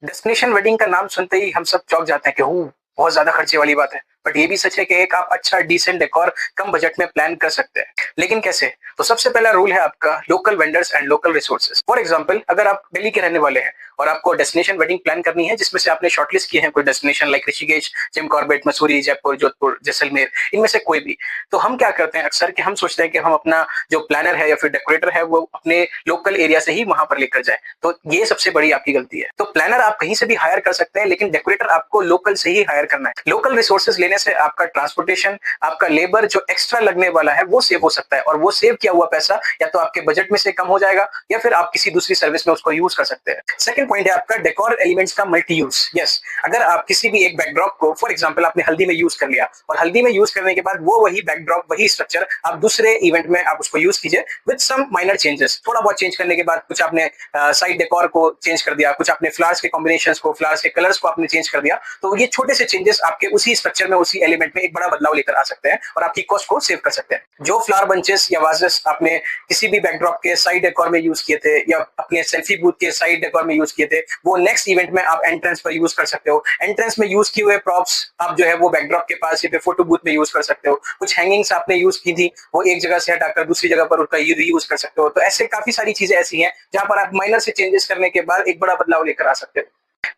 Destination wedding का नाम सुनते ही हम सब चौंक जाते हैं कि बहुत ज्यादा खर्चे वाली बात है। बट ये भी सच है कि एक आप अच्छा डिसेंट डेकोर कम बजट में प्लान कर सकते हैं। लेकिन कैसे? तो सबसे पहला रूल है आपका local vendors and local resources. For example, अगर आप दिल्ली के रहने वाले हैं और आपको डेस्टिनेशन वेडिंग प्लान करनी है जिसमें से आपने शॉर्टलिस्ट किए हैं कोई destination like Rishikesh, Jim Corbett, Mussoorie, Jaipur, Jodhpur, Jaisalmer, इनमें से कोई भी, तो हम क्या करते हैं अक्सर कि हम सोचते हैं कि हम अपना जो प्लानर है या फिर डेकोरेटर है वो अपने लोकल एरिया से ही वहां पर लेकर जाए। तो ये सबसे बड़ी आपकी गलती है। तो प्लानर आप कहीं से भी हायर कर सकते हैं, लेकिन डेकोरेटर आपको लोकल से ही हायर करना है। लोकल रिसोर्सेज लेने से आपका ट्रांसपोर्टेशन, आपका लेबर जो एक्स्ट्रा लगने वाला है वो सेव हो सकता है, और वो सेव किया हुआ पैसा या तो आपके बजट में से कम हो जाएगा या फिर आप किसी दूसरी सर्विस में उसको यूज कर सकते हैं। सेकंड पॉइंट है आपका डेकोर एलिमेंट्स का मल्टी यूज। यस, अगर आप किसी भी एक बैकड्रॉप को फॉर एग्जांपल आपने हल्दी में यूज कर लिया और हल्दी में यूज करने के बाद वो वही बैकड्रॉप, वही स्ट्रक्चर आप दूसरे इवेंट में आप उसको यूज कीजिए विद सम माइनर चेंजेस। थोड़ा बहुत चेंज करने के बाद कुछ आपने साइड डेकोर को चेंज कर दिया, कुछ आपने फ्लावर्स के कॉम्बिनेशंस को, फ्लावर्स के कलर्स को आपने चेंज कर दिया, तो ये छोटे से चेंजेस आपके उसी स्ट्रक्चर में, उसी एलिमेंट में एक बड़ा बदलाव लेकर आ सकते हैं और आपकी कॉस्ट को सेव कर सकते हैं। जो फ्लावर बंचेस या वाजेस आपने किसी भी बैकड्रॉप के साइड डेकोर में यूज किए थे या अपने सेल्फी बूथ के साइड डेकोर में यूज किए थे, वो नेक्स्ट इवेंट में आप एंट्रेंस पर यूज कर सकते हो। एंट्रेंस में यूज किए हुए प्रॉप्स आप जो है वो बैकड्रॉप के पास या फिर फोटो बूथ में यूज कर सकते हो। कुछ हैंगिंग्स आपने यूज की थी, वो एक जगह से हटाकर दूसरी जगह पर उनका रीयूज कर सकते हो। तो ऐसे काफी सारी चीजें ऐसी हैं जहां पर आप माइनर से चेंजेस करने के बाद एक बड़ा बदलाव लेकर आ सकते हो।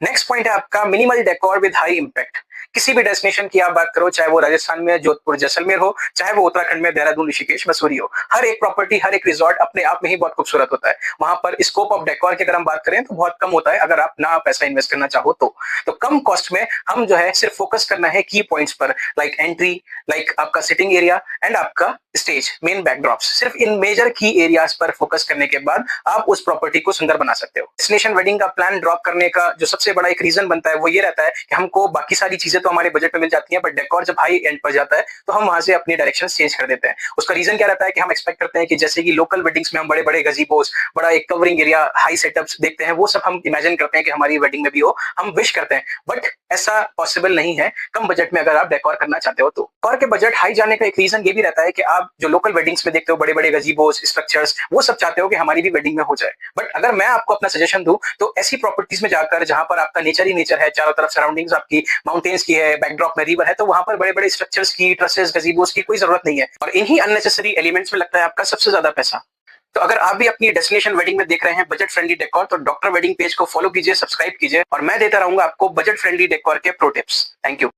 नेक्स्ट पॉइंट है आपका minimal decor with high impact. किसी भी डेस्टिनेशन की आप बात करो, चाहे वो राजस्थान में जोधपुर जैसलमेर हो, चाहे वो उत्तराखंड में देहरादून, ऋषिकेश, मसूरी हो, हर एक प्रॉपर्टी, हर एक रिजॉर्ट अपने आप में ही बहुत खूबसूरत होता है। वहां पर स्कोप ऑफ डेकोर की अगर हम बात करें तो बहुत कम होता है अगर आप ना पैसा इन्वेस्ट करना चाहो तो कम कॉस्ट में हम जो है सिर्फ फोकस करना है की पॉइंट्स पर, लाइक एंट्री, लाइक आपका सिटिंग एरिया एंड आपका स्टेज, मेन बैकड्रॉप्स। सिर्फ इन मेजर की एरियाज पर फोकस करने के बाद आप उस प्रॉपर्टी को सुंदर बना सकते हो। डेस्टिनेशन वेडिंग का प्लान ड्रॉप करने का जो सबसे बड़ा एक रीजन बनता है वो ये रहता है कि हमको बाकी सारी चीजें तो हमारे बजट में मिल जाती हैं, बट डेकोर जब हाई एंड पर जाता है तो हम वहां से अपनी डायरेक्शन चेंज कर देते हैं। उसका रीजन क्या रहता है कि हम एक्सपेक्ट करते हैं कि जैसे कि लोकल वेडिंग्स में हम बड़े बड़े गजीबोस, बड़ा एक कवरिंग एरिया, हाई सेटअप्स देखते हैं, वो सब हम इमेजिन करते हैं कि हमारी वेडिंग में भी हो, हम विश करते हैं, बट ऐसा पॉसिबल नहीं है कम बजट में अगर आप डेकोर करना चाहते हो तो। डेकोर के बजट हाई जाने का एक रीजन ये भी रहता है कि आप जो लोकल वेडिंग्स में देखते हो बड़े बड़े गजीबोस, स्ट्रक्चर्स, वो सब चाहते हो कि हमारी भी वेडिंग में हो जाए। बट अगर मैं आपको अपना सजेशन दूं तो ऐसी प्रॉपर्टीज में जाकर जहां पर आपका नेचर ही नेचर है, चारों तरफ सराउंडिंग्स आपकी माउंटेन्स की है, बैकड्रॉप में रिवर है, तो वहां पर बड़े बड़े स्ट्रक्चर्स की, ट्रसेस, गजीबोस की कोई जरूरत नहीं है और इन्हीं अननेसेसरी एलिमेंट्स में लगता है आपका सबसे ज्यादा पैसा। तो अगर आप भी अपनी डेस्टिनेशन वेडिंग में देख रहे हैं बजट फ्रेंडली डेकोर, तो डॉक्टर वेडिंग पेज को फॉलो कीजिए, सब्सक्राइब कीजिए और मैं देता रहूंगा आपको बजट फ्रेंडली डेकोर के प्रो टिप्स। Thank you.